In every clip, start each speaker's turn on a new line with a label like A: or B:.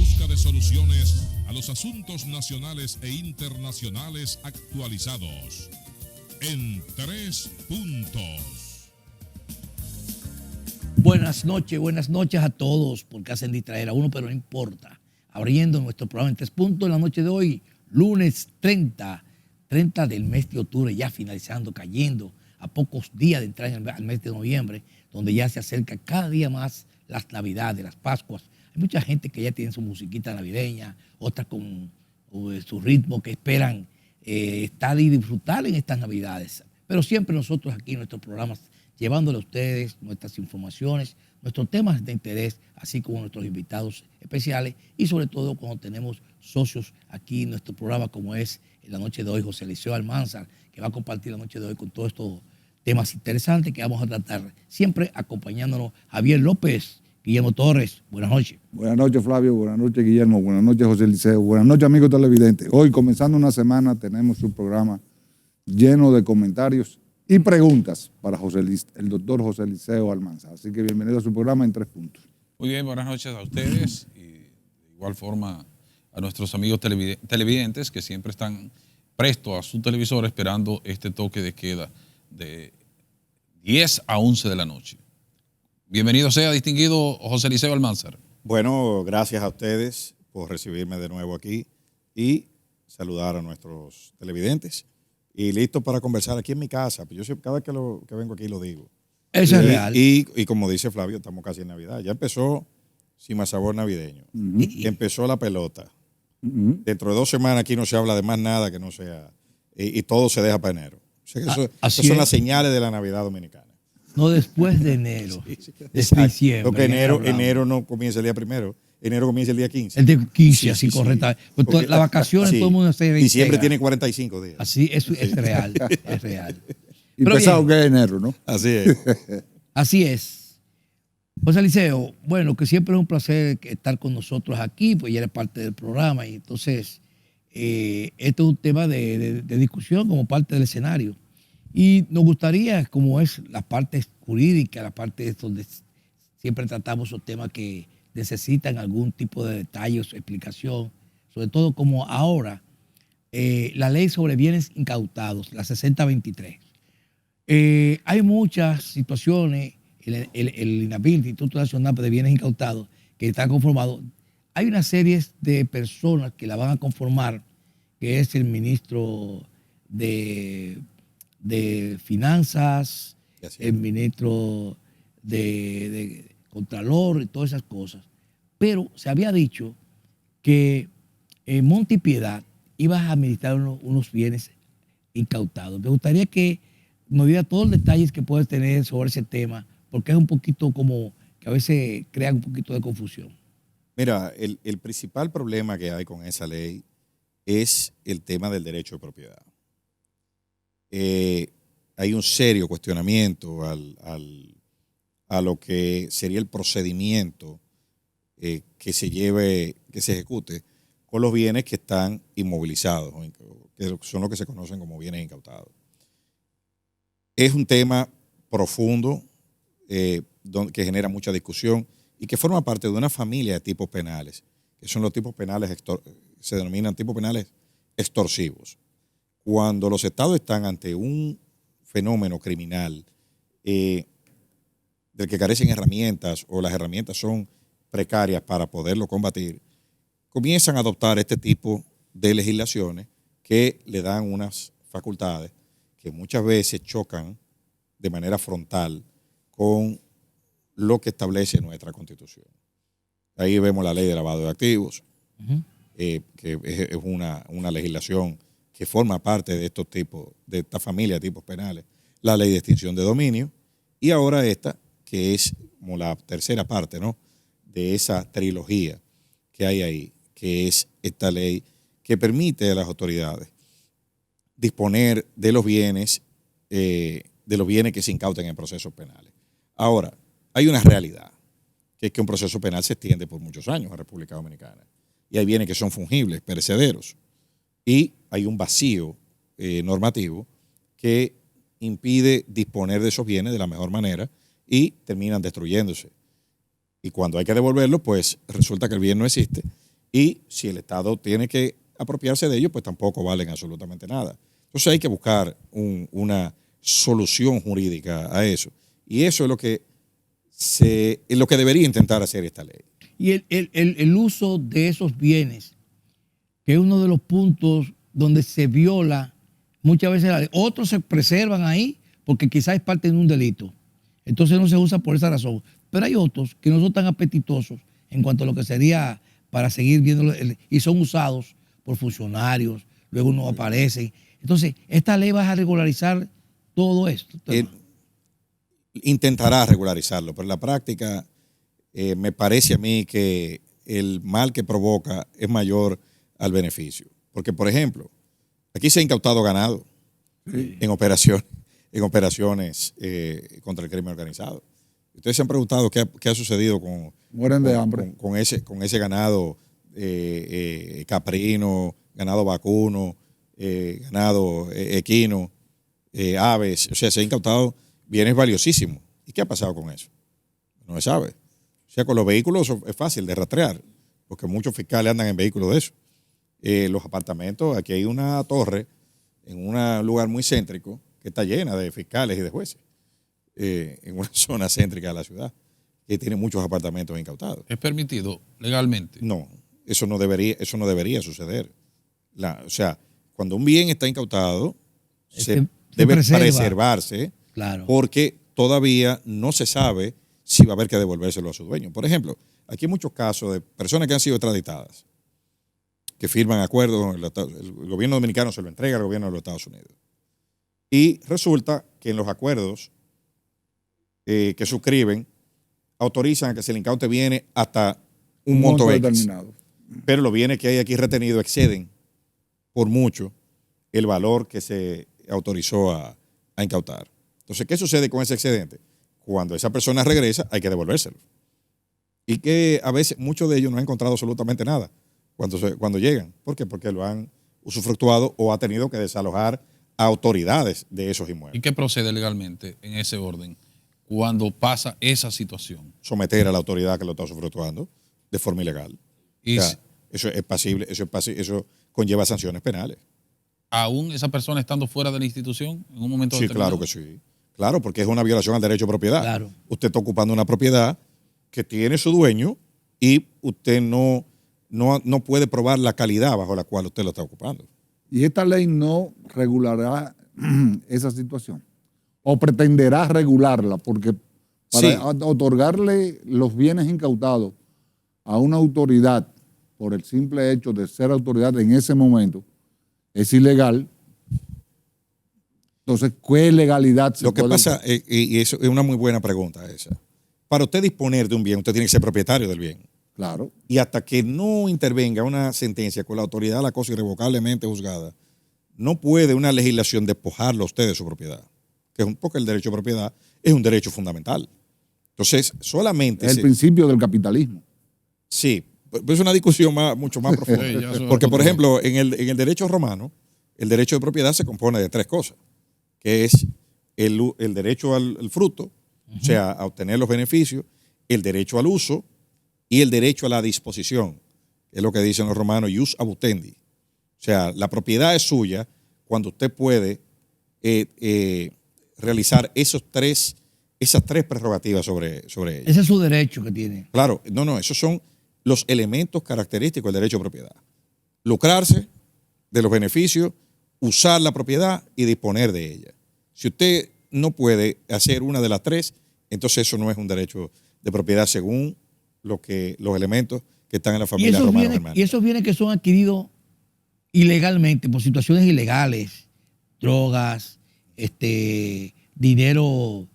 A: busca de soluciones a los asuntos nacionales e internacionales actualizados. En 3 puntos.
B: Buenas noches a todos, porque hacen distraer a uno, pero no importa. Abriendo nuestro programa en 3 puntos en la noche de hoy, lunes 30 del mes de octubre, ya finalizando, cayendo a pocos días de entrar al mes de noviembre, donde ya se acerca cada día más las Navidades, las Pascuas. Hay mucha gente que ya tiene su musiquita navideña, otras con su ritmo, que esperan estar y disfrutar en estas Navidades. Pero siempre nosotros aquí en nuestros programas, llevándole a ustedes nuestras informaciones, nuestros temas de interés, así como nuestros invitados especiales y sobre todo cuando tenemos socios aquí en nuestro programa, como es en la noche de hoy José Eliseo Almanzar, que va a compartir la noche de hoy con todos estos temas interesantes que vamos a tratar, siempre acompañándonos Javier López, Guillermo Torres. Buenas noches.
C: Buenas noches, Flavio. Buenas noches, Guillermo. Buenas noches, José Eliseo. Buenas noches, amigos televidentes. Hoy, comenzando una semana, tenemos un programa lleno de comentarios y preguntas para el doctor José Eliseo Almanzar. Así que bienvenido a su programa en 3 puntos.
D: Muy bien, buenas noches a ustedes y de igual forma a nuestros amigos televidentes que siempre están prestos a su televisor esperando este toque de queda de 10 a 11 de la noche. Bienvenido sea, distinguido José Eliseo Almanzar.
E: Bueno, gracias a ustedes por recibirme de nuevo aquí y saludar a nuestros televidentes. Y listo para conversar aquí en mi casa. Yo cada vez que vengo aquí lo digo.
B: Eso es real.
E: Y como dice Flavio, estamos casi en Navidad. Ya empezó Sin Más Sabor Navideño. Empezó la pelota. Dentro de 2 semanas aquí no se habla de más nada que no sea. Y todo se deja para enero. O sea que eso son las señales de la Navidad dominicana.
B: No después de enero,
E: Sí.
B: desde diciembre.
E: Porque enero no comienza el día 1, enero comienza el día 15.
B: El de 15, así correctamente.
E: Porque
B: Las vacaciones todo el mundo se
E: diciembre
B: integra.
E: tiene 45 días.
B: Así, eso es real, es real.
C: Y
B: Pero
C: pesado
B: bien,
C: que es enero, ¿no?
E: Así es.
B: así es. José Eliseo, bueno, que siempre es un placer estar con nosotros aquí, pues ya eres parte del programa y entonces esto es un tema de discusión como parte del escenario. Y nos gustaría, como es la parte jurídica, la parte donde siempre tratamos los temas que necesitan algún tipo de detalles, explicación, sobre todo como ahora, la ley sobre bienes incautados, la 6023. Hay muchas situaciones, el INABI, el Instituto Nacional de Bienes Incautados, que está conformado. Hay una serie de personas que la van a conformar, que es el ministro de Finanzas, el ministro de Contralor y todas esas cosas. Pero se había dicho que Monte y Piedad iba a administrar unos bienes incautados. Me gustaría que nos diera todos los detalles que puedes tener sobre ese tema, porque es un poquito como que a veces crea un poquito de confusión.
E: Mira, el principal problema que hay con esa ley es el tema del derecho de propiedad. Hay un serio cuestionamiento a lo que sería el procedimiento que se ejecute con los bienes que están inmovilizados, que son los que se conocen como bienes incautados. Es un tema profundo que genera mucha discusión y que forma parte de una familia de tipos penales, que son los tipos penales, se denominan tipos penales extorsivos. Cuando los estados están ante un fenómeno criminal del que carecen herramientas o las herramientas son precarias para poderlo combatir, comienzan a adoptar este tipo de legislaciones que le dan unas facultades que muchas veces chocan de manera frontal con lo que establece nuestra Constitución. Ahí vemos la ley de lavado de activos, que es una legislación que forma parte de estos tipos, de esta familia de tipos penales, la ley de extinción de dominio, y ahora esta, que es como la tercera parte, ¿no?, de esa trilogía que hay ahí, que es esta ley que permite a las autoridades disponer de los bienes que se incauten en procesos penales. Ahora, hay una realidad, que es que un proceso penal se extiende por muchos años en República Dominicana, y hay bienes que son fungibles, perecederos, y hay un vacío normativo que impide disponer de esos bienes de la mejor manera y terminan destruyéndose. Y cuando hay que devolverlos, pues resulta que el bien no existe Y si el Estado tiene que apropiarse de ellos, pues tampoco valen absolutamente nada. Entonces hay que buscar una solución jurídica a eso. Y eso es lo que debería intentar hacer esta ley.
B: Y el uso de esos bienes, que es uno de los puntos donde se viola muchas veces la ley. Otros se preservan ahí porque quizás es parte de un delito. Entonces no se usa por esa razón. Pero hay otros que no son tan apetitosos en cuanto a lo que sería para seguir viendo y son usados por funcionarios, luego no aparecen. Entonces, esta ley va a regularizar todo esto.
E: Intentará regularizarlo, pero en la práctica me parece a mí que el mal que provoca es mayor al beneficio. Porque, por ejemplo, aquí se ha incautado ganado en operaciones contra el crimen organizado. Ustedes se han preguntado qué ha sucedido
C: Mueren de hambre.
E: con ese ganado caprino, ganado vacuno, ganado equino, aves. O sea, se han incautado bienes valiosísimos. ¿Y qué ha pasado con eso? No se sabe. O sea, con los vehículos es fácil de rastrear, porque muchos fiscales andan en vehículos de eso. Los apartamentos, aquí hay una torre en un lugar muy céntrico que está llena de fiscales y de jueces, en una zona céntrica de la ciudad, que tiene muchos apartamentos incautados.
D: ¿Es permitido legalmente?
E: No, eso no debería suceder. O sea, cuando un bien está incautado, debe preservarse,
B: claro,
E: porque todavía no se sabe si va a haber que devolvérselo a su dueño. Por ejemplo, aquí hay muchos casos de personas que han sido extraditadas, que firman acuerdos, el gobierno dominicano se lo entrega al gobierno de los Estados Unidos. Y resulta que en los acuerdos que suscriben, autorizan a que se le incaute bienes hasta un monto X.
C: Determinado.
E: Pero los bienes que hay aquí retenidos exceden por mucho el valor que se autorizó a incautar. Entonces, ¿qué sucede con ese excedente? Cuando esa persona regresa, hay que devolvérselo. Y que a veces muchos de ellos no han encontrado absolutamente nada cuando llegan. ¿Por qué? Porque lo han usufructuado o ha tenido que desalojar a autoridades de esos inmuebles.
D: ¿Y qué procede legalmente en ese orden cuando pasa esa situación?
E: Someter a la autoridad que lo está usufructuando de forma ilegal.
D: Y
E: O sea, eso es pasible, eso conlleva sanciones penales.
D: aún esa persona estando fuera de la institución en un momento
E: Sí,
D: determinado.
E: claro que sí. Claro, porque es una violación al derecho de propiedad.
B: Claro.
E: Usted está ocupando una propiedad que tiene su dueño y usted no puede probar la calidad bajo la cual usted lo está ocupando.
C: Y esta ley no regulará esa situación. O pretenderá regularla, porque para
E: Sí.
C: otorgarle los bienes incautados a una autoridad por el simple hecho de ser autoridad en ese momento es ilegal. Entonces, ¿qué legalidad se
E: Lo que
C: puede-
E: pasa, y eso es una muy buena pregunta esa. Para usted disponer de un bien, usted tiene que ser propietario del bien.
C: Claro.
E: Y hasta que no intervenga una sentencia con la autoridad de la cosa irrevocablemente juzgada, no puede una legislación despojarlo a usted de su propiedad. Porque el derecho de propiedad es un derecho fundamental. Entonces, solamente...
C: Es el principio del capitalismo.
E: Sí, pero es una discusión mucho más profunda.
D: Sí, ya eso es
E: Porque, por
D: otro-
E: ejemplo, en el derecho romano, el derecho de propiedad se compone de tres cosas, que es el derecho al fruto, o sea, a obtener los beneficios, el derecho al uso y el derecho a la disposición, que es lo que dicen los romanos, ius abutendi. O sea, la propiedad es suya cuando usted puede realizar esas tres prerrogativas sobre ella.
B: Ese es su derecho que tiene.
E: Claro, no, esos son los elementos característicos del derecho de propiedad. Lucrarse de los beneficios, usar la propiedad y disponer de ella. Si usted no puede hacer una de las tres, entonces eso no es un derecho de propiedad según los elementos que están en la
B: Y
E: familia
B: esos,
E: romana
B: bienes,
E: germánica.
B: y esos bienes que son adquiridos ilegalmente, por situaciones ilegales, drogas, dinero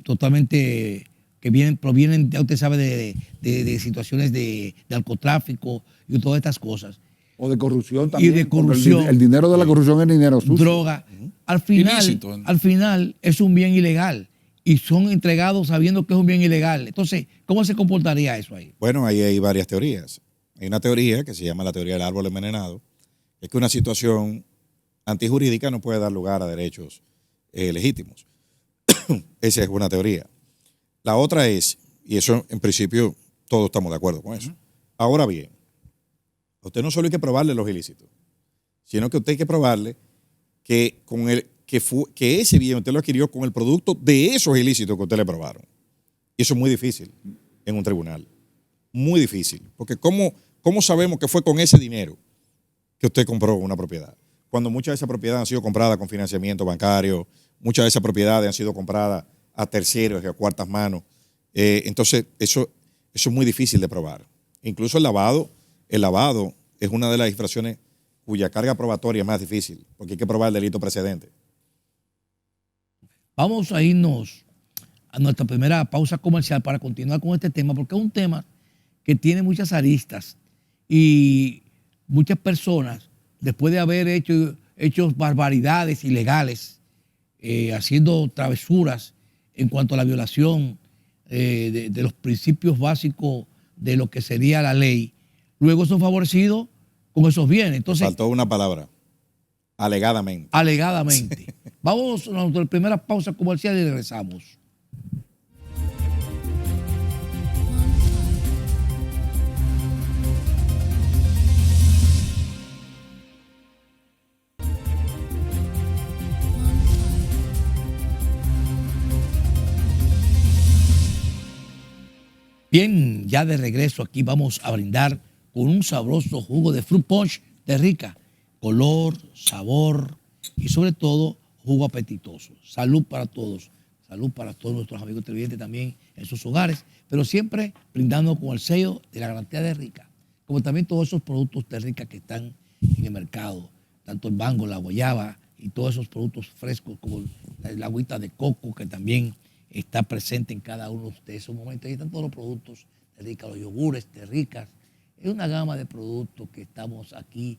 B: totalmente que provienen, ya usted sabe, de situaciones de narcotráfico y todas estas cosas.
C: O de corrupción también.
B: de
C: porque
B: corrupción.
C: El dinero de la corrupción es dinero sucio.
B: Droga.
D: Ilícito.
B: Al final es un bien ilegal y son entregados sabiendo que es un bien ilegal. Entonces, ¿cómo se comportaría eso ahí?
E: Bueno, ahí hay varias teorías. Hay una teoría que se llama la teoría del árbol envenenado, es que una situación antijurídica no puede dar lugar a derechos legítimos. Esa es una teoría. La otra es, y eso en principio todos estamos de acuerdo con eso. Ahora bien, A usted no solo hay que probarle los ilícitos, sino que usted hay que probarle que, que ese bien usted lo adquirió con el producto de esos ilícitos que usted le probaron. Y eso es muy difícil en un tribunal. Muy difícil. Porque ¿cómo sabemos que fue con ese dinero que usted compró una propiedad? Cuando muchas de esas propiedades han sido compradas con financiamiento bancario, muchas de esas propiedades han sido compradas a terceros y a cuartas manos. Entonces, eso es muy difícil de probar. Incluso el lavado es una de las infracciones cuya carga probatoria es más difícil, porque hay que probar el delito precedente.
B: Vamos a irnos a nuestra primera pausa comercial para continuar con este tema, porque es un tema que tiene muchas aristas y muchas personas, después de haber hecho barbaridades ilegales, haciendo travesuras en cuanto a la violación de los principios básicos de lo que sería la ley, luego son favorecidos con esos bienes. Entonces,
E: faltó una palabra, alegadamente.
B: Alegadamente. Vamos a nuestra primera pausa comercial y regresamos. Bien, ya de regreso aquí vamos a brindar con un sabroso jugo de fruit punch de Rica. Color, sabor y sobre todo jugo apetitoso. Salud para todos nuestros amigos televidentes también en sus hogares, pero siempre brindando con el sello de la garantía de Rica, como también todos esos productos de Rica que están en el mercado, tanto el mango, la guayaba y todos esos productos frescos como la agüita de coco que también está presente en cada uno de esos momentos. Ahí están todos los productos de Rica, los yogures de Ricas. Es una gama de productos que estamos aquí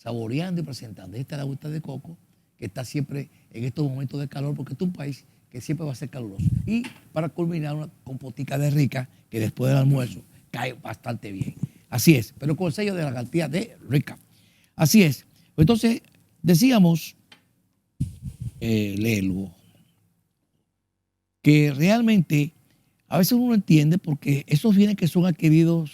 B: saboreando y presentando. Esta es la agüita de coco, que está siempre en estos momentos de calor, porque este es un país que siempre va a ser caluroso. Y para culminar, una compotica de Rica, que después del almuerzo cae bastante bien. Así es, pero con el sello de la garantía de Rica. Así es. Entonces, decíamos, léelo, que realmente a veces uno entiende porque esos bienes que son adquiridos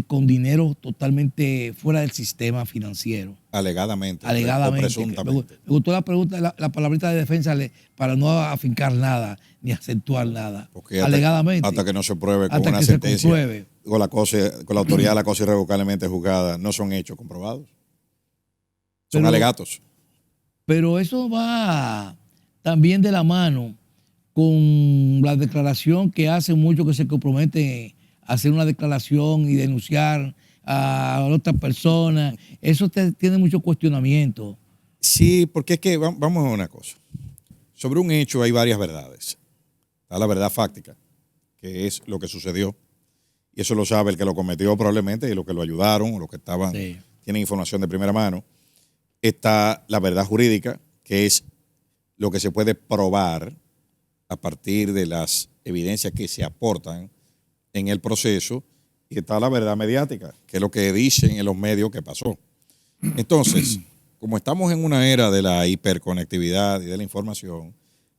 B: con dinero totalmente fuera del sistema financiero.
E: Alegadamente.
B: Alegadamente.
E: O presuntamente.
B: Me gustó la pregunta, la palabrita de defensa para no afincar nada ni acentuar nada.
E: Porque
B: alegadamente.
E: Hasta que no se pruebe con
B: hasta
E: una
B: que
E: sentencia, con la autoridad de la cosa irrevocablemente juzgada, no son hechos comprobados. Son alegatos.
B: Pero eso va también de la mano con la declaración que hacen muchos que se comprometen a hacer una declaración y denunciar a otra persona. Eso tiene mucho cuestionamiento.
E: Sí, porque es que vamos a una cosa. Sobre un hecho hay varias verdades. Está la verdad fáctica, que es lo que sucedió. Y eso lo sabe el que lo cometió probablemente y los que lo ayudaron, o los que estaban, tienen información de primera mano. Está la verdad jurídica, que es lo que se puede probar a partir de las evidencias que se aportan en el proceso, y está la verdad mediática, que es lo que dicen en los medios que pasó. Entonces, como estamos en una era de la hiperconectividad y de la información,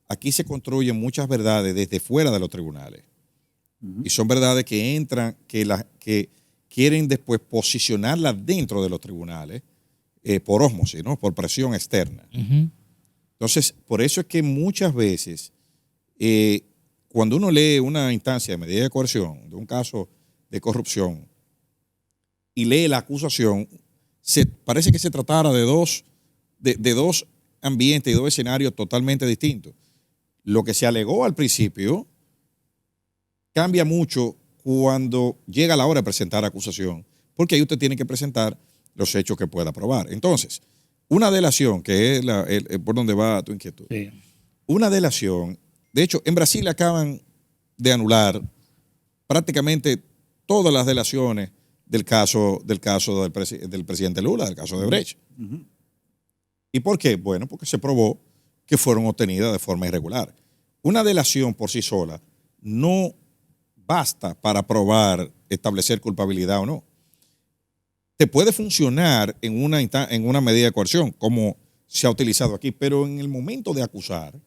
E: aquí se construyen muchas verdades desde fuera de los tribunales. Y son verdades que entran, que quieren después posicionarlas dentro de los tribunales por ósmosis, ¿no? Por presión externa. Entonces, por eso es que muchas veces cuando uno lee una instancia de medida de coerción, de un caso de corrupción, y lee la acusación, parece que se tratara de dos ambientes y dos escenarios totalmente distintos. Lo que se alegó al principio cambia mucho cuando llega la hora de presentar acusación, porque ahí usted tiene que presentar los hechos que pueda probar. Entonces, una delación, que es por donde va tu inquietud, una delación. De hecho, en Brasil acaban de anular prácticamente todas las delaciones del caso del presidente Lula, del caso de Brecht. ¿Y por qué? Bueno, porque se probó que fueron obtenidas de forma irregular. Una delación por sí sola no basta para probar, establecer culpabilidad o no. Te puede funcionar en una medida de coerción, como se ha utilizado aquí, pero en el momento de acusar,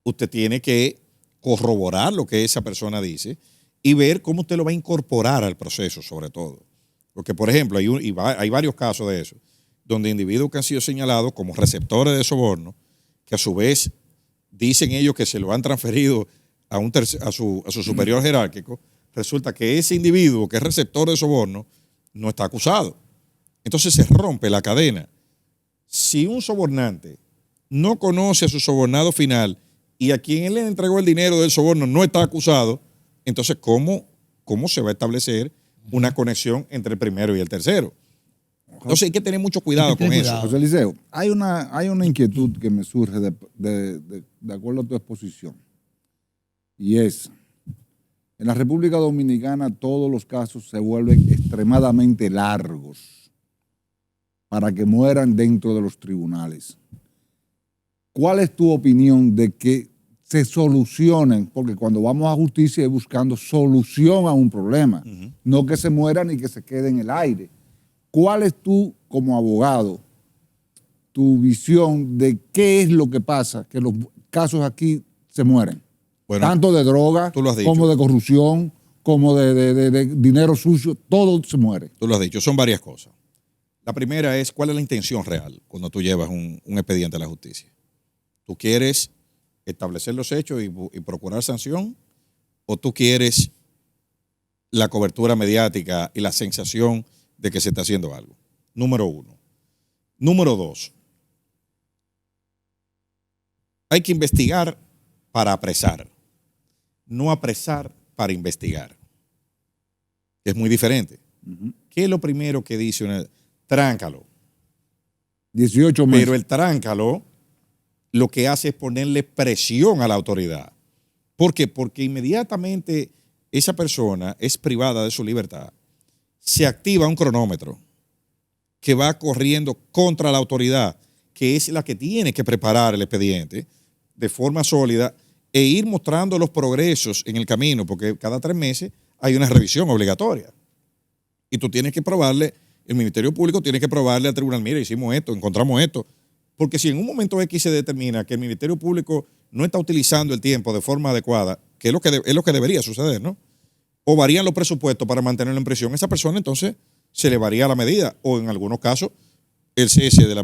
E: usted tiene que corroborar lo que esa persona dice y ver cómo usted lo va a incorporar al proceso, sobre todo. Porque, por ejemplo, hay varios casos de eso, donde individuos que han sido señalados como receptores de soborno, que a su vez dicen ellos que se lo han transferido a su superior jerárquico, resulta que ese individuo que es receptor de soborno no está acusado. Entonces se rompe la cadena. Si un sobornante no conoce a su sobornado final y a quien él le entregó el dinero del soborno no está acusado, entonces ¿cómo se va a establecer una conexión entre el primero y el tercero? Entonces hay que tener mucho cuidado con eso.
C: José Liceo, hay una inquietud que me surge de acuerdo a tu exposición. Y es, en la República Dominicana todos los casos se vuelven extremadamente largos para que mueran dentro de los tribunales. ¿Cuál es tu opinión de que se solucionen? Porque cuando vamos a justicia es buscando solución a un problema, no que se mueran y que se quede en el aire. ¿Cuál es tú, como abogado, tu visión de qué es lo que pasa, que los casos aquí se mueren?
E: Bueno,
C: tanto de droga,
E: tú lo has dicho,
C: como de corrupción, como de dinero sucio, todo se muere.
E: Tú lo has dicho, son varias cosas. La primera es, ¿cuál es la intención real cuando tú llevas un expediente a la justicia? ¿Tú quieres establecer los hechos y procurar sanción? ¿O tú quieres la cobertura mediática y la sensación de que se está haciendo algo? Número uno. Número dos, hay que investigar para apresar, no apresar para investigar. Es muy diferente. ¿Qué es lo primero que dice una? Tráncalo.
C: 18 meses.
E: Pero el tráncalo lo que hace es ponerle presión a la autoridad. ¿Por qué? Porque inmediatamente esa persona es privada de su libertad, se activa un cronómetro que va corriendo contra la autoridad, que es la que tiene que preparar el expediente de forma sólida e ir mostrando los progresos en el camino, porque cada 3 meses hay una revisión obligatoria. Y tú tienes que probarle, el Ministerio Público tiene que probarle al tribunal, mira, hicimos esto, encontramos esto. Porque si en un momento X se determina que el Ministerio Público no está utilizando el tiempo de forma adecuada, que es lo que debería suceder, ¿no? O varían los presupuestos para mantenerlo en prisión, esa persona entonces se le varía la medida, o en algunos casos el cese de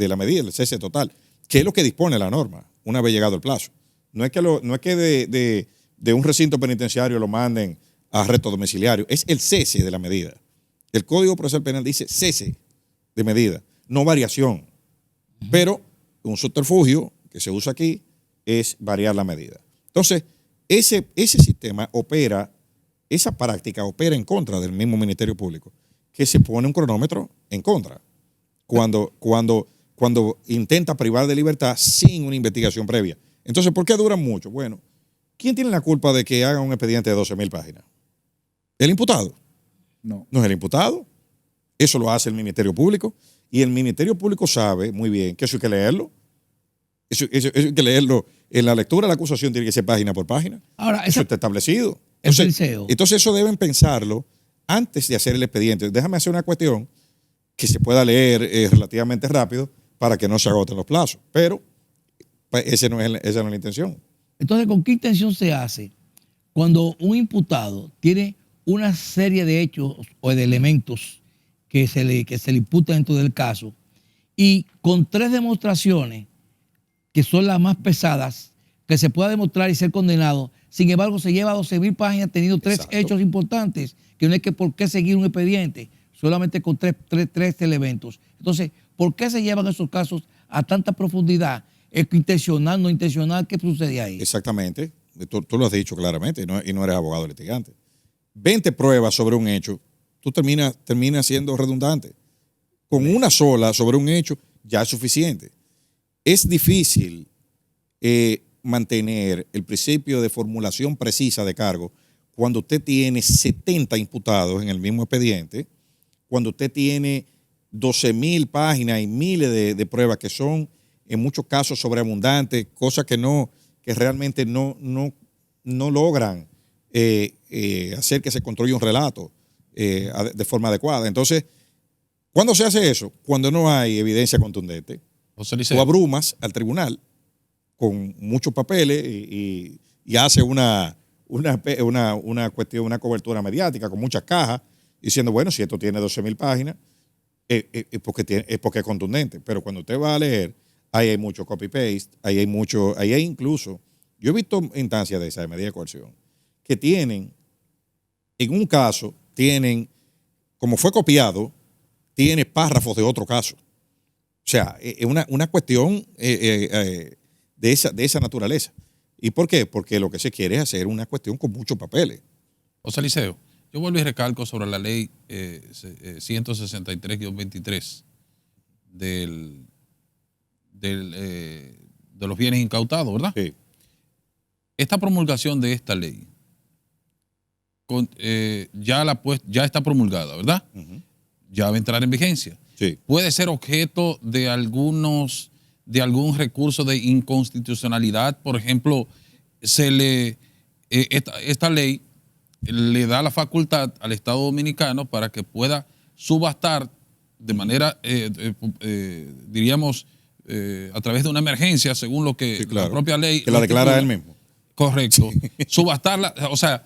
E: la medida, el cese total, que es lo que dispone la norma una vez llegado el plazo. No es que de un recinto penitenciario lo manden a arresto domiciliario, es el cese de la medida. El Código Procesal Penal dice cese de medida, no variación. Pero un subterfugio que se usa aquí es variar la medida. Entonces, ese sistema opera, esa práctica opera en contra del mismo Ministerio Público, que se pone un cronómetro en contra cuando intenta privar de libertad sin una investigación previa. Entonces, ¿por qué duran mucho? Bueno, ¿quién tiene la culpa de que hagan un expediente de 12,000 páginas? ¿El imputado?
C: No.
E: No es el imputado. Eso lo hace el Ministerio Público. Y el Ministerio Público sabe muy bien que eso hay que leerlo. Eso hay que leerlo. En la lectura de la acusación tiene que ser página por página.
B: Ahora,
E: eso está establecido.
B: Entonces
E: eso deben pensarlo antes de hacer el expediente. Déjame hacer una cuestión que se pueda leer relativamente rápido para que no se agoten los plazos. Pero esa no es la intención.
B: Entonces, ¿con qué intención se hace cuando un imputado tiene una serie de hechos o de elementos que se le imputan dentro del caso y con 3 demostraciones que son las más pesadas que se pueda demostrar y ser condenado, sin embargo se lleva 12,000 páginas teniendo 3
E: Exacto.
B: hechos importantes que no hay por qué seguir un expediente solamente con tres elementos? Entonces, ¿por qué se llevan esos casos a tanta profundidad? ¿Es intencional, no intencional? ¿Qué sucede ahí?
E: Exactamente. Tú lo has dicho claramente y no eres abogado litigante. 20 pruebas sobre un hecho, tú terminas siendo redundante. Con una sola sobre un hecho ya es suficiente. Es difícil mantener el principio de formulación precisa de cargo cuando usted tiene 70 imputados en el mismo expediente, cuando usted tiene 12,000 páginas y miles de pruebas que son en muchos casos sobreabundantes, cosas que realmente no logran hacer que se construya un relato de forma adecuada. Entonces, ¿cuándo se hace eso? Cuando no hay evidencia contundente. Tú abrumas al tribunal con muchos papeles y hace una cuestión, una cobertura mediática con muchas cajas diciendo, bueno, si esto tiene 12.000 páginas, es porque es contundente. Pero cuando usted va a leer, ahí hay mucho copy-paste, ahí hay incluso, yo he visto instancias de esa de medida de coerción, que tienen, en un caso, como fue copiado, tiene párrafos de otro caso. O sea, es una cuestión de esa naturaleza. ¿Y por qué? Porque lo que se quiere es hacer una cuestión con muchos papeles.
D: José Liceo, yo vuelvo y recalco sobre la ley 163-23 de los bienes incautados, ¿verdad?
E: Sí.
D: Esta promulgación de esta ley ya está promulgada, ¿verdad?
E: Uh-huh.
D: Ya va a entrar en vigencia.
E: Sí.
D: Puede ser objeto de algún recurso de inconstitucionalidad. Por ejemplo, esta ley le da la facultad al Estado Dominicano para que pueda subastar de manera, diríamos, a través de una emergencia, según lo que
E: Sí, claro.
D: la propia ley.
E: Que la declara él mismo.
D: Correcto. Subastarla, o sea,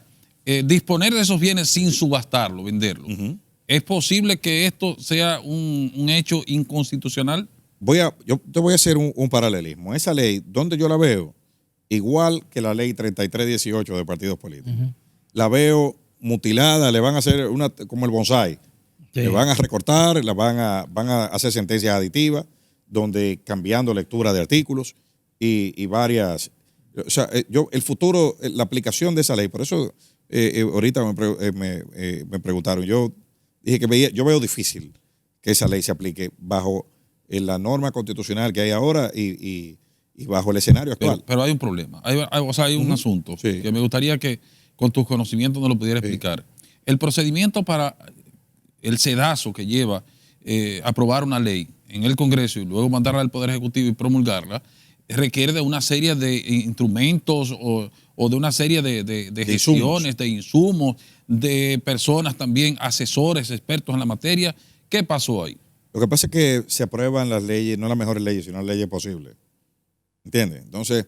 D: disponer de esos bienes sin subastarlo, venderlo.
E: Uh-huh.
D: ¿Es posible que esto sea un hecho inconstitucional?
E: Yo te voy a hacer un paralelismo. Esa ley, donde yo la veo, igual que la ley 3318 de partidos políticos. Uh-huh. La veo mutilada, le van a hacer como el bonsai. Sí. Le van a recortar, van a hacer sentencias aditivas, donde cambiando lectura de artículos y varias. O sea, el futuro, la aplicación de esa ley, por eso ahorita me preguntaron, yo dije que yo veo difícil que esa ley se aplique bajo la norma constitucional que hay ahora y bajo el escenario actual.
D: Pero hay un problema, hay un uh-huh. asunto sí. que me gustaría que con tus conocimientos nos lo pudiera explicar. Sí. El procedimiento para el sedazo que lleva aprobar una ley en el Congreso y luego mandarla al Poder Ejecutivo y promulgarla, requiere de una serie de instrumentos o de una serie de gestiones, de insumos, de personas también, asesores, expertos en la materia. ¿Qué pasó ahí?
E: Lo que pasa es que se aprueban las leyes, no las mejores leyes, sino las leyes posibles. ¿Entiendes? Entonces,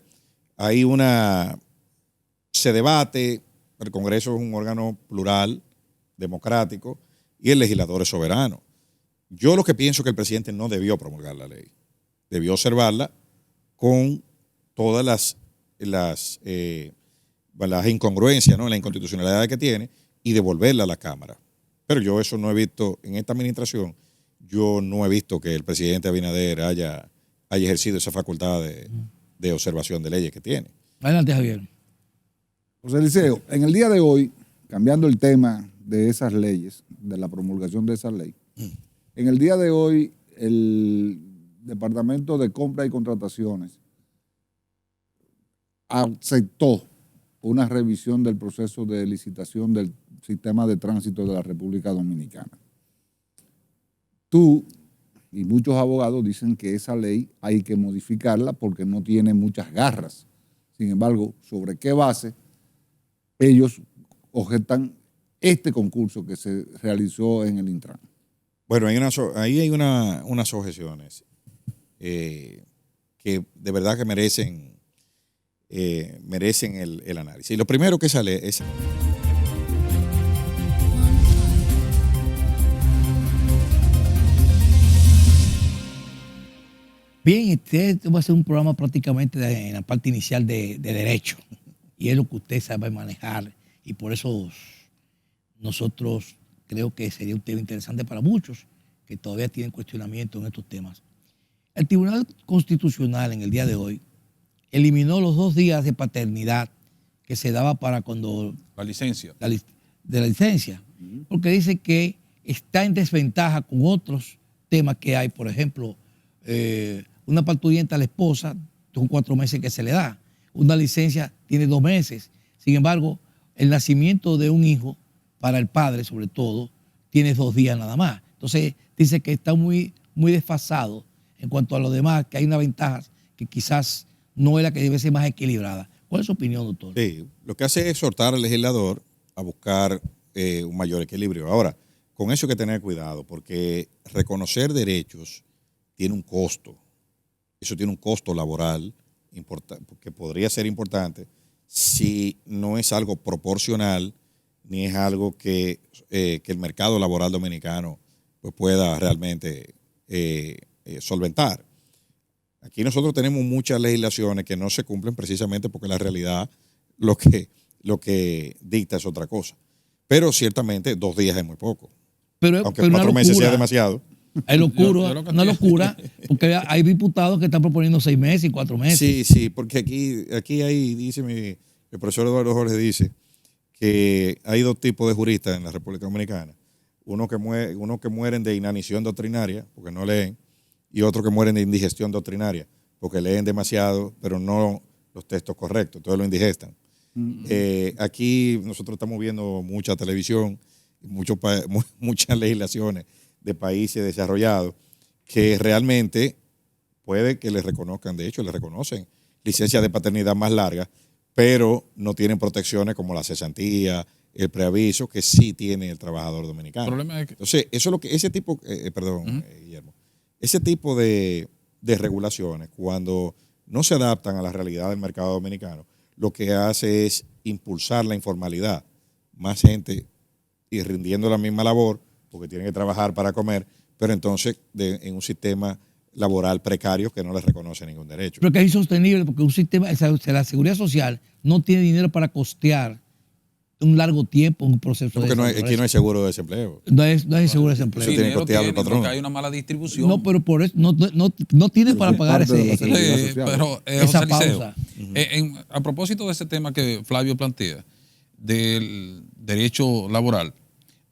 E: se debate, el Congreso es un órgano plural, democrático, y el legislador es soberano. Yo lo que pienso es que el presidente no debió promulgar la ley. Debió observarla con todas las incongruencias, ¿no? La inconstitucionalidad que tiene y devolverla a la Cámara. Pero yo eso no he visto, en esta administración, yo no he visto que el presidente Abinader haya ejercido esa facultad de observación de leyes que tiene.
B: Adelante, Javier.
C: José Liceo, en el día de hoy, cambiando el tema de esas leyes, de la promulgación de esas leyes, en el día de hoy el Departamento de Compra y Contrataciones aceptó una revisión del proceso de licitación del sistema de tránsito de la República Dominicana. Tú y muchos abogados dicen que esa ley hay que modificarla porque no tiene muchas garras. Sin embargo, ¿sobre qué base ellos objetan este concurso que se realizó en el Intran?
E: Bueno, ahí hay unas objeciones que de verdad que merecen el análisis. Y lo primero que sale es...
B: Bien, este va a ser un programa prácticamente en la parte inicial de derecho. Y es lo que usted sabe manejar. Y por eso nosotros creo que sería un tema interesante para muchos que todavía tienen cuestionamiento en estos temas. El Tribunal Constitucional en el día de hoy eliminó los 2 días de paternidad que se daba para cuando...
D: La licencia.
B: De la licencia. Porque dice que está en desventaja con otros temas que hay. Por ejemplo, una parturienta a la esposa son 4 meses que se le da. Una licencia tiene 2 meses. Sin embargo, el nacimiento de un hijo, para el padre sobre todo, tiene 2 días nada más. Entonces, dice que está muy, muy desfasado en cuanto a lo demás, que hay una ventaja que quizás no es la que debe ser más equilibrada. ¿Cuál es su opinión, doctor?
E: Sí, lo que hace es exhortar al legislador a buscar un mayor equilibrio. Ahora, con eso hay que tener cuidado, porque reconocer derechos tiene un costo. Eso tiene un costo laboral que podría ser importante si no es algo proporcional ni es algo que el mercado laboral dominicano pues, pueda realmente solventar. Aquí nosotros tenemos muchas legislaciones que no se cumplen precisamente porque la realidad lo que dicta es otra cosa. Pero ciertamente 2 días es muy poco. Aunque 4 meses sea demasiado.
B: Es locura, una locura, porque hay diputados que están proponiendo 6 meses y 4 meses.
E: Sí, porque aquí hay, dice el profesor Eduardo Jorge dice que hay 2 tipos de juristas en la República Dominicana. Uno que mueren de inanición doctrinaria, porque no leen, y otro que mueren de indigestión doctrinaria, porque leen demasiado, pero no los textos correctos, entonces lo indigestan. Aquí nosotros estamos viendo mucha televisión, muchas legislaciones de países desarrollados que realmente puede que les reconozcan, de hecho les reconocen licencias de paternidad más largas, pero no tienen protecciones como la cesantía, el preaviso, que sí tiene el trabajador dominicano.
D: El problema es que,
E: entonces, eso es lo que, ese tipo, Guillermo, ese tipo de regulaciones, cuando no se adaptan a la realidad del mercado dominicano, lo que hace es impulsar la informalidad. Más gente y rindiendo la misma labor, porque tienen que trabajar para comer, pero entonces en un sistema laboral precario que no les reconoce ningún derecho.
B: Pero que es insostenible porque un sistema, la seguridad social no tiene dinero para costear un largo tiempo un proceso
E: porque aquí no hay seguro de desempleo.
B: No es seguro de desempleo.
E: Eso tiene que costearlo el patrón.
D: Porque hay una mala distribución.
B: No, pero por eso no tiene para pagar
D: pero
B: esa
D: José Liceo,
B: pausa.
D: A propósito de ese tema que Flavio plantea, del derecho laboral,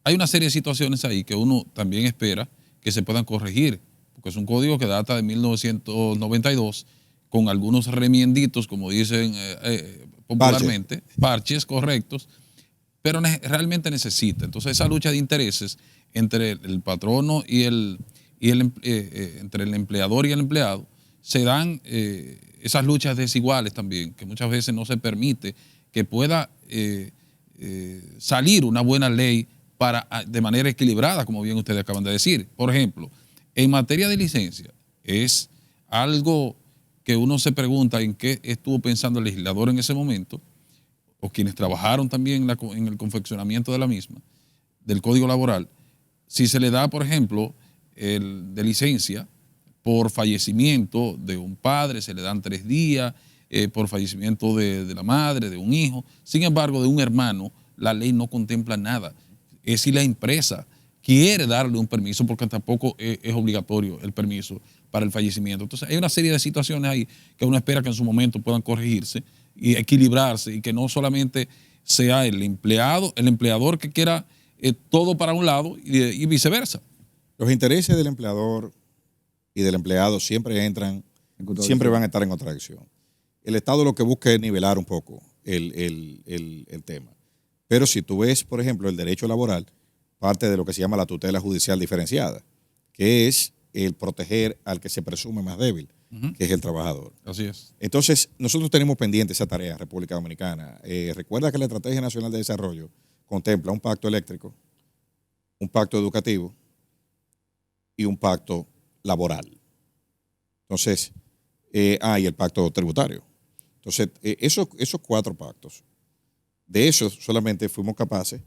D: hay una serie de situaciones ahí que uno también espera que se puedan corregir, porque es un código que data de 1992, con algunos remienditos, como dicen popularmente, parches correctos, pero realmente necesita. Entonces, esa lucha de intereses entre el patrono y entre el empleador y el empleado, se dan esas luchas desiguales también, que muchas veces no se permite que pueda salir una buena ley de manera equilibrada, como bien ustedes acaban de decir. Por ejemplo, en materia de licencia, es algo que uno se pregunta en qué estuvo pensando el legislador en ese momento, o quienes trabajaron también en el confeccionamiento de la misma, del Código Laboral, si se le da, por ejemplo, de licencia por fallecimiento de un padre, se le dan 3 días, por fallecimiento de la madre, de un hijo. Sin embargo, de un hermano, la ley no contempla nada. Es si la empresa quiere darle un permiso, porque tampoco es obligatorio el permiso para el fallecimiento. Entonces, hay una serie de situaciones ahí que uno espera que en su momento puedan corregirse y equilibrarse, y que no solamente sea el empleador que quiera todo para un lado y viceversa.
E: Los intereses del empleador y del empleado siempre van a estar en contradicción. El Estado lo que busca es nivelar un poco el tema. Pero si tú ves, por ejemplo, el derecho laboral, parte de lo que se llama la tutela judicial diferenciada, que es el proteger al que se presume más débil, que es el trabajador.
D: Así es.
E: Entonces, nosotros tenemos pendiente esa tarea, República Dominicana. Recuerda que la Estrategia Nacional de Desarrollo contempla un pacto eléctrico, un pacto educativo y un pacto laboral. Entonces, y el pacto tributario. Entonces, esos 4 pactos, de esos solamente fuimos capaces,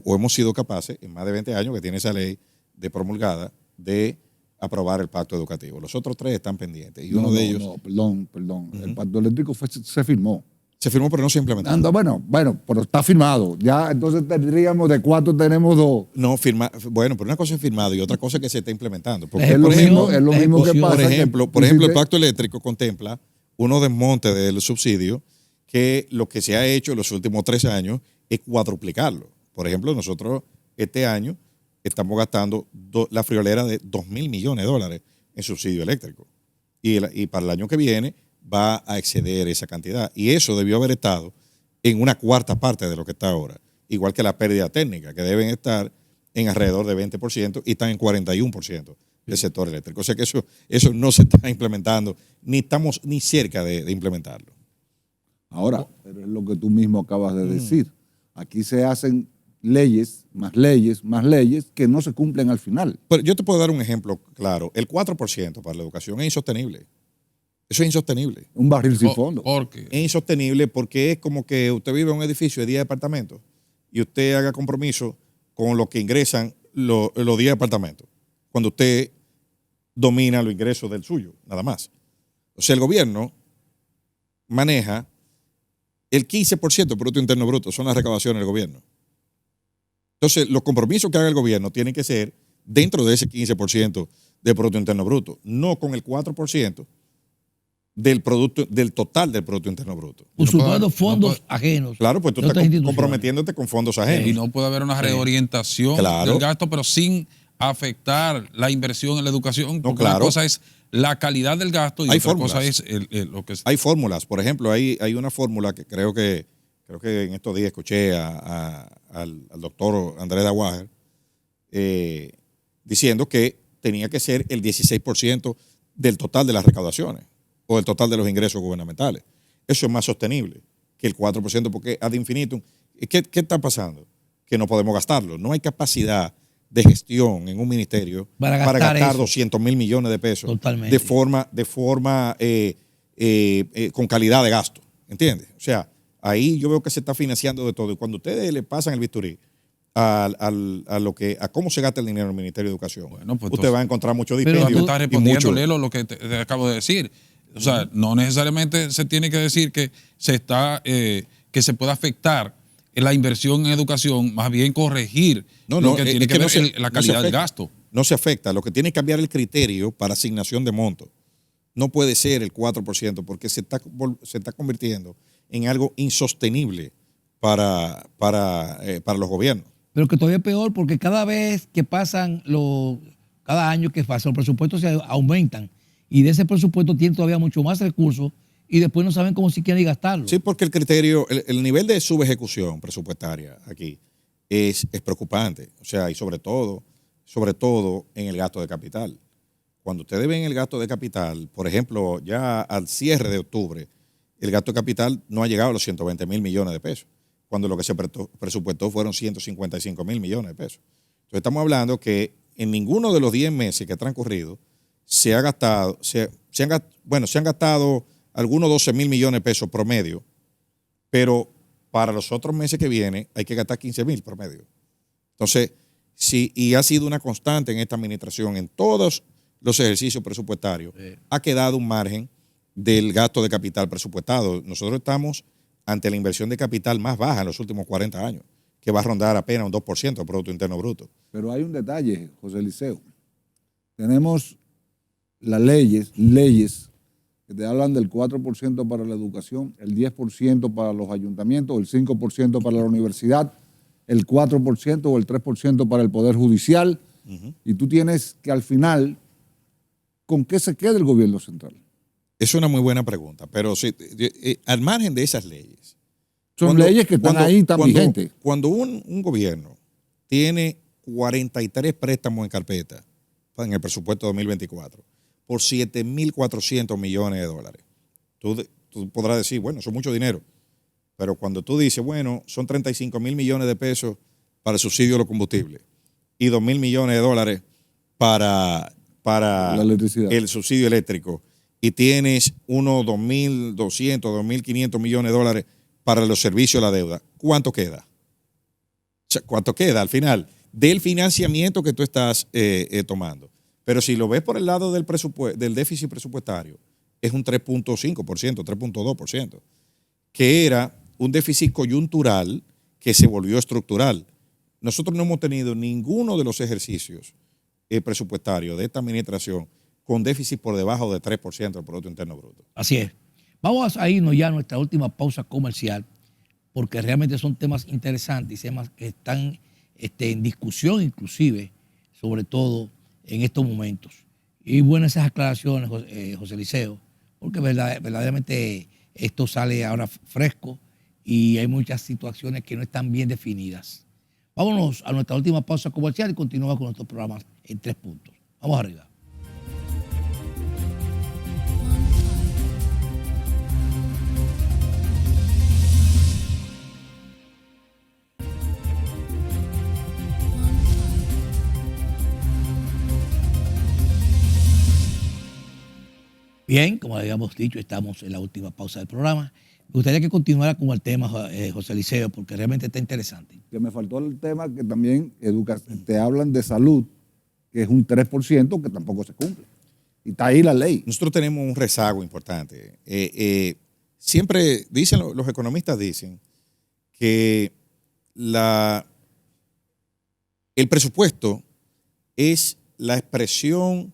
E: o hemos sido capaces, en más de 20 años que tiene esa ley de promulgada, de aprobar el pacto educativo. Los otros 3 están pendientes. Y uno de ellos.
C: No, perdón. El pacto eléctrico se firmó.
E: Se firmó, pero no se implementó.
C: Bueno, pero está firmado. Ya, entonces tendríamos de 4 tenemos 2.
E: No, bueno, pero una cosa es firmado y otra cosa es que se está implementando. Porque,
C: es lo mismo que pasa.
E: Por ejemplo, el pacto eléctrico contempla unos desmontes del subsidio que lo que se ha hecho en los últimos 3 años es cuadruplicarlo. Por ejemplo, nosotros este año estamos gastando la friolera de $2,000 millones en subsidio eléctrico. Y para el año que viene va a exceder esa cantidad. Y eso debió haber estado en una 4ª parte de lo que está ahora. Igual que la pérdida técnica, que deben estar en alrededor de 20% y están en 41% del sector eléctrico. O sea que eso no se está implementando, ni estamos ni cerca de implementarlo.
C: Ahora, pero es lo que tú mismo acabas de decir. Aquí se hacen leyes que no se cumplen al final.
E: Pero yo te puedo dar un ejemplo claro. El 4% para la educación es insostenible. Eso es insostenible.
C: Un barril sin fondo.
D: ¿Por qué?
E: Es insostenible porque es como que usted vive en un edificio de 10 departamentos y usted haga compromiso con lo que ingresan los 10 departamentos, cuando usted domina los ingresos del suyo, nada más. O sea, el gobierno maneja el 15% del Producto Interno Bruto, son las recaudaciones del gobierno. Entonces, los compromisos que haga el gobierno tienen que ser dentro de ese 15% del Producto Interno Bruto, no con el 4% del total del Producto Interno Bruto.
B: Usurpando fondos ajenos.
E: Claro, pues tú estás comprometiéndote con fondos ajenos.
D: Y no puede haber una reorientación del gasto, pero sin afectar la inversión en la educación. Porque una cosa es la calidad del gasto y otra cosa es lo que es.
E: Hay fórmulas. Por ejemplo, hay una fórmula que creo que en estos días escuché al doctor Andrés Dawager diciendo que tenía que ser el 16% del total de las recaudaciones o del total de los ingresos gubernamentales. Eso es más sostenible que el 4%, porque ad infinitum, ¿qué está pasando? Que no podemos gastarlo. No hay capacidad de gestión en un ministerio para gastar 200,000 millones de pesos
B: totalmente,
E: de forma con calidad de gasto. ¿Entiendes? O sea, ahí yo veo que se está financiando de todo. Y cuando ustedes le pasan el bisturí a cómo se gasta el dinero en el Ministerio de Educación,
D: bueno, pues
E: usted va a encontrar mucho dispendio.
D: Pero tú estás respondiendo, Lelo, lo que te acabo de decir. O sea, no necesariamente se tiene que decir que que se pueda afectar la inversión en educación, más bien corregir lo que tiene que ver la calidad del gasto.
E: No se afecta. Lo que tiene que cambiar el criterio para asignación de montos. No puede ser el 4%, porque se está convirtiendo en algo insostenible para los gobiernos.
B: Pero que todavía es peor, porque cada vez que pasan cada año que pasa, los presupuestos se aumentan. Y de ese presupuesto tienen todavía mucho más recursos y después no saben cómo siquiera gastarlo.
E: Sí, porque el criterio, el nivel de subejecución presupuestaria aquí es preocupante. O sea, y sobre todo en el gasto de capital. Cuando ustedes ven el gasto de capital, por ejemplo, ya al cierre de octubre, el gasto de capital no ha llegado a los 120,000 millones de pesos, cuando lo que se presupuestó fueron 155,000 millones de pesos. Entonces estamos hablando que en ninguno de los 10 meses que han transcurrido se han gastado algunos 12,000 millones de pesos promedio, pero para los otros meses que vienen hay que gastar 15,000 promedio. Entonces, sí, y ha sido una constante en esta administración, en todos los ejercicios presupuestarios, ha quedado un margen del gasto de capital presupuestado. Nosotros estamos ante la inversión de capital más baja en los últimos 40 años, que va a rondar apenas un 2% del Producto Interno Bruto.
C: Pero hay un detalle, José Liceo. Tenemos las leyes que te hablan del 4% para la educación, el 10% para los ayuntamientos, el 5% para la universidad, el 4% o el 3% para el Poder Judicial. Y tú tienes que al final, ¿con qué se queda el gobierno central?
E: Es una muy buena pregunta, pero sí, al margen de esas leyes.
C: Son leyes que están ahí, están vigentes.
E: Cuando un gobierno tiene 43 préstamos en carpeta en el presupuesto 2024 por 7.400 millones de dólares, tú podrás decir, bueno, eso es mucho dinero. Pero cuando tú dices, bueno, son 35,000 millones de pesos para el subsidio de los combustibles y 2,000 millones de dólares para
C: la electricidad,
E: el subsidio eléctrico, y tienes unos 2.200, 2.500 millones de dólares para los servicios de la deuda, ¿cuánto queda? O sea, ¿cuánto queda al final del financiamiento que tú estás tomando? Pero si lo ves por el lado del déficit presupuestario, es un 3.5%, 3.2%, que era un déficit coyuntural que se volvió estructural. Nosotros no hemos tenido ninguno de los ejercicios presupuestarios de esta administración con déficit por debajo de 3% del Producto Interno Bruto.
B: Así es. Vamos a irnos ya a nuestra última pausa comercial, porque realmente son temas interesantes y temas que están en discusión inclusive, sobre todo en estos momentos. Y buenas esas aclaraciones, José Liceo, porque verdaderamente esto sale ahora fresco y hay muchas situaciones que no están bien definidas. Vámonos a nuestra última pausa comercial y continuamos con nuestros programas en 3 puntos. Vamos arriba. Bien, como habíamos dicho, estamos en la última pausa del programa. Me gustaría que continuara con el tema, José Liceo, porque realmente está interesante.
C: Que me faltó el tema que también te hablan de salud, que es un 3% que tampoco se cumple. Y está ahí la ley.
E: Nosotros tenemos un rezago importante. Siempre dicen, los economistas dicen que el presupuesto es la expresión,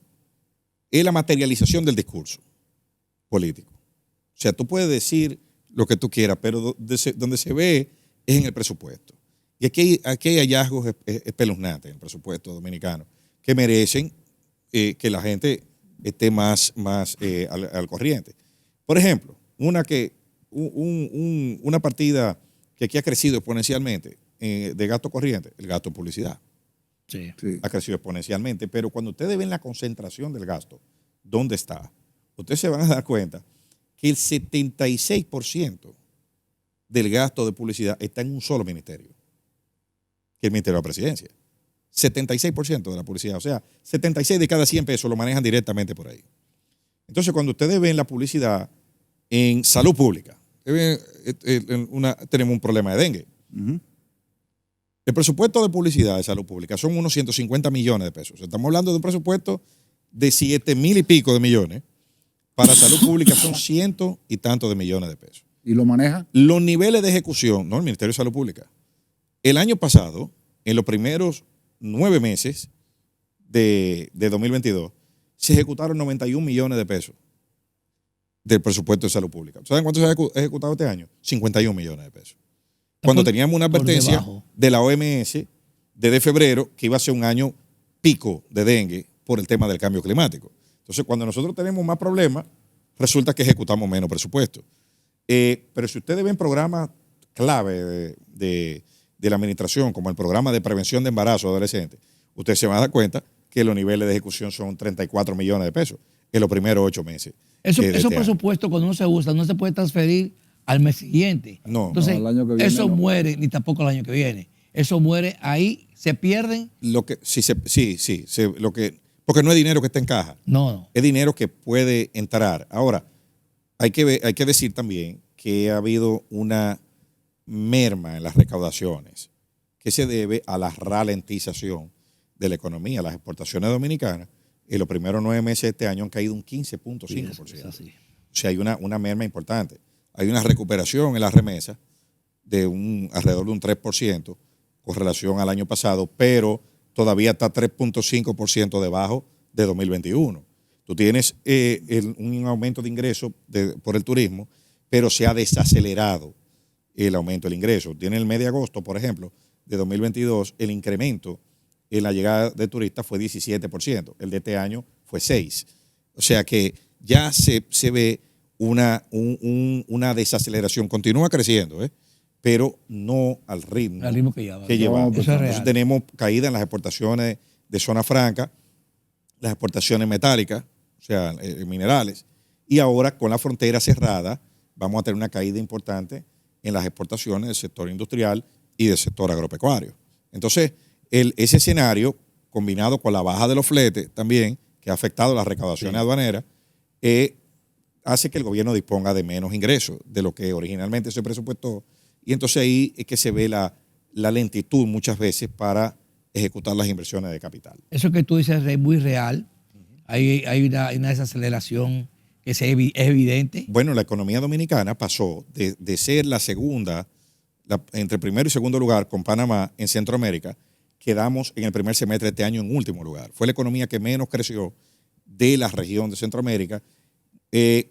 E: es la materialización del discurso político. O sea, tú puedes decir lo que tú quieras, pero donde se ve es en el presupuesto. Y aquí hay hallazgos espeluznantes en el presupuesto dominicano que merecen que la gente esté más al corriente. Por ejemplo, una partida que aquí ha crecido exponencialmente de gasto corriente, el gasto de publicidad.
B: Sí.
E: Ha crecido exponencialmente, pero cuando ustedes ven la concentración del gasto, ¿dónde está? Ustedes se van a dar cuenta que el 76% del gasto de publicidad está en un solo ministerio, que es el Ministerio de la Presidencia. 76% de la publicidad, o sea, 76 de cada 100 pesos lo manejan directamente por ahí. Entonces, cuando ustedes ven la publicidad en salud pública, tenemos un problema de dengue.
C: Uh-huh.
E: El presupuesto de publicidad de salud pública son unos 150 millones de pesos. Estamos hablando de un presupuesto de 7,000 y pico de millones. Para salud pública son 100 y tantos de millones de pesos.
C: ¿Y lo maneja?
E: Los niveles de ejecución, no, el Ministerio de Salud Pública. El año pasado, en los primeros 9 meses de 2022, se ejecutaron 91 millones de pesos del presupuesto de salud pública. ¿Saben cuánto se ha ejecutado este año? 51 millones de pesos. Cuando teníamos una advertencia de la OMS desde febrero que iba a ser un año pico de dengue por el tema del cambio climático. Entonces, cuando nosotros tenemos más problemas, resulta que ejecutamos menos presupuesto. Pero si ustedes ven programas clave de la administración, como el programa de prevención de embarazo adolescente, ustedes se van a dar cuenta que los niveles de ejecución son 34 millones de pesos en los primeros 8 meses.
B: Esos presupuestos, cuando no se usan, no se puede transferir al mes siguiente.
E: No.
B: Entonces,
C: No, el año que viene
B: eso
C: no.
B: muere, ni tampoco el año que viene. Eso muere ahí, se pierden.
E: Porque no es dinero que está en caja.
B: No.
E: Es dinero que puede entrar. Ahora, hay que decir también que ha habido una merma en las recaudaciones que se debe a la ralentización de la economía. Las exportaciones dominicanas en los primeros 9 meses de este año han caído un 15.5%.
B: Sí, es así.
E: O sea, hay una merma importante. Hay una recuperación en las remesas de alrededor de un 3% con relación al año pasado, pero todavía está 3.5% debajo de 2021. Tú tienes un aumento de ingresos por el turismo, pero se ha desacelerado el aumento del ingreso. Tiene el mes de agosto, por ejemplo, de 2022, el incremento en la llegada de turistas fue 17%. El de este año fue 6%. O sea que ya se ve una desaceleración. Continúa creciendo, pero no al ritmo, que llevamos. Entonces tenemos caída en las exportaciones de zona franca, las exportaciones metálicas, o sea, minerales, y ahora con la frontera cerrada vamos a tener una caída importante en las exportaciones del sector industrial y del sector agropecuario. Entonces, ese escenario, combinado con la baja de los fletes también, que ha afectado las recaudaciones aduaneras, hace que el gobierno disponga de menos ingresos de lo que originalmente se presupuestó. Y entonces ahí es que se ve la lentitud muchas veces para ejecutar las inversiones de capital.
B: Eso que tú dices es muy real. Hay una desaceleración que es evidente.
E: Bueno, la economía dominicana pasó de ser la segunda, entre primero y segundo lugar con Panamá en Centroamérica, quedamos en el primer semestre de este año en último lugar. Fue la economía que menos creció de la región de Centroamérica,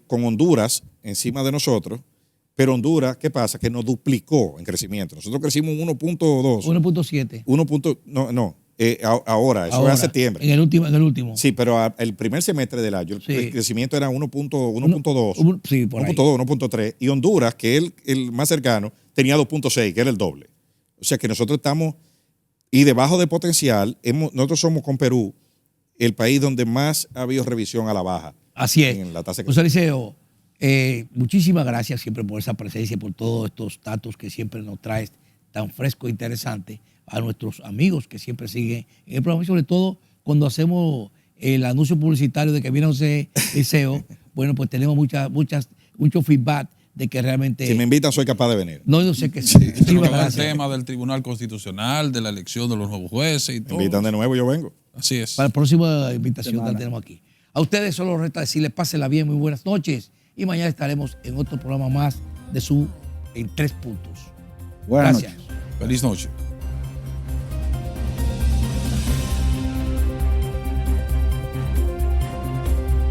E: con Honduras encima de nosotros. Pero Honduras, ¿qué pasa? Que nos duplicó en crecimiento. Nosotros crecimos un 1.2.
B: 1.7.
E: Ahora, eso es en septiembre.
B: En el último.
E: Sí, pero el primer semestre del año el crecimiento era 1.2.
B: Sí, por
E: 1.2, 1.3. Y Honduras, que es el más cercano, tenía 2.6, que era el doble. O sea que nosotros estamos, y debajo de potencial, nosotros somos con Perú el país donde más ha habido revisión a la baja.
B: Así es.
E: En la tasa de
B: José Liceo, muchísimas gracias siempre por esa presencia, por todos estos datos que siempre nos traes tan fresco e interesante, a nuestros amigos que siempre siguen en el programa y sobre todo cuando hacemos el anuncio publicitario de que viene José Liceo, Bueno, pues tenemos mucho feedback de que realmente...
E: Si me invitan, soy capaz de venir.
B: No, yo sé que sí.
D: Tiene que ver el
B: Gracias.
D: tema del Tribunal Constitucional, de la elección de los nuevos jueces y
E: Me
D: todo.
E: invitan de nuevo, yo vengo.
D: Así es.
B: Para la próxima invitación la tenemos aquí. A ustedes solo resta decirles pásenla bien, muy buenas noches. Y mañana estaremos en otro programa más de su En 3 Puntos.
C: Buenas
B: Gracias.
C: noches.
D: Feliz noche.